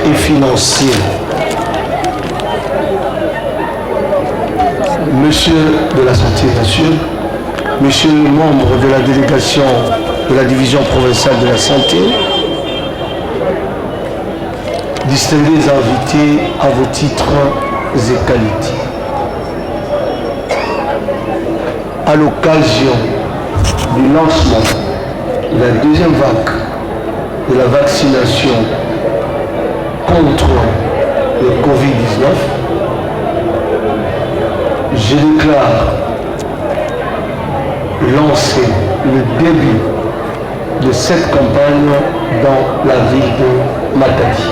et financier. Monsieur de la Santé, monsieur, monsieur le membre de la délégation de la division provinciale de la santé, distingués invités à vos titres et qualités. À l'occasion du lancement de la deuxième vague de la vaccination contre le Covid-19, je déclare lancer le début de cette campagne dans la ville de Matadi.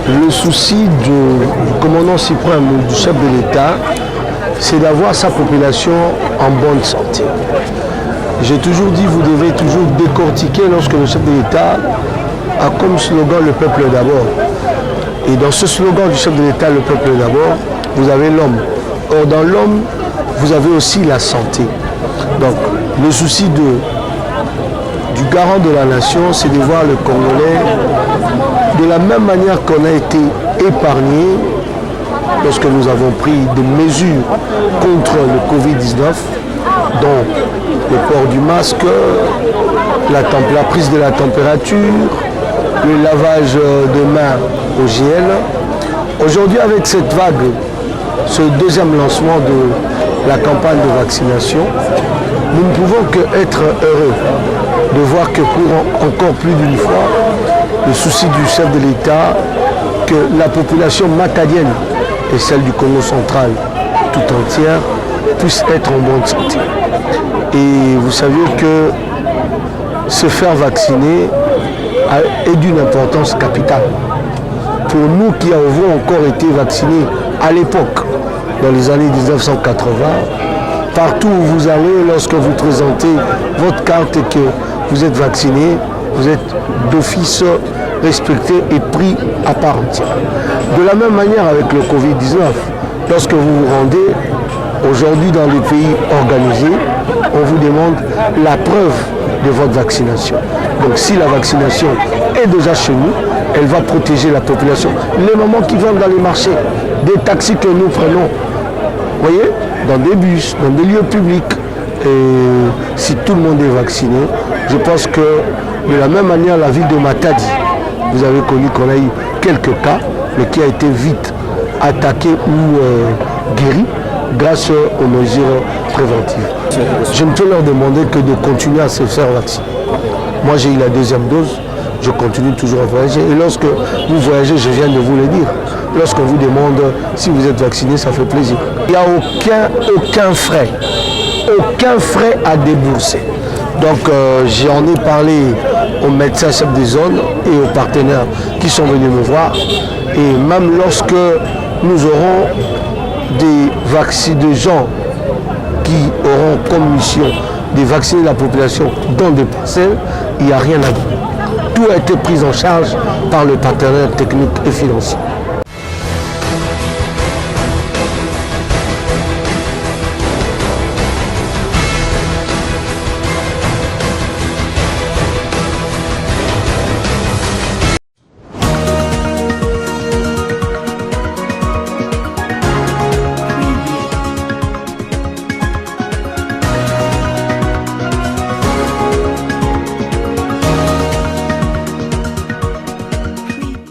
Le souci du commandant suprême du chef de l'État, c'est d'avoir sa population en bonne santé. J'ai toujours dit, vous devez toujours décortiquer lorsque le chef de l'État a comme slogan le peuple d'abord. Et dans ce slogan du chef de l'État, le peuple d'abord, vous avez l'homme. Or, dans l'homme, vous avez aussi la santé. Donc, le souci du garant de la nation, c'est de voir le Congolais de la même manière qu'on a été épargné lorsque nous avons pris des mesures contre le Covid-19, dont le port du masque, la prise de la température, le lavage de mains au gel. Aujourd'hui, avec cette vague, ce deuxième lancement de la campagne de vaccination, nous ne pouvons qu'être heureux de voir que pour encore plus d'une fois, le souci du chef de l'État, que la population matadienne et celle du Congo central tout entière puisse être en bonne santé. Et vous savez que se faire vacciner est d'une importance capitale. Pour nous qui avons encore été vaccinés à l'époque, dans les années 1980, partout où vous allez, lorsque vous présentez votre carte et que vous êtes vacciné, vous êtes d'office respecté et pris à part entière. De la même manière avec le Covid-19, lorsque vous vous rendez aujourd'hui dans les pays organisés, on vous demande la preuve de votre vaccination. Donc si la vaccination est déjà chez nous, elle va protéger la population. Les moments qui vont dans les marchés, des taxis que nous prenons, vous voyez, dans des bus, dans des lieux publics, et si tout le monde est vacciné, je pense que de la même manière, la ville de Matadi, vous avez connu qu'on a eu quelques cas, mais qui a été vite attaqué ou guéri grâce aux mesures préventives. Je ne peux leur demander que de continuer à se faire vacciner. Moi, j'ai eu la deuxième dose, je continue toujours à voyager. Et lorsque vous voyagez, je viens de vous le dire, lorsqu'on vous demande si vous êtes vacciné, ça fait plaisir. Il n'y a aucun frais à débourser. Donc j'en ai parlé aux médecins chefs des zones et aux partenaires qui sont venus me voir. Et même lorsque nous aurons des gens qui auront comme mission de vacciner la population dans des parcelles, il n'y a rien à dire. Tout a été pris en charge par le partenaire technique et financier.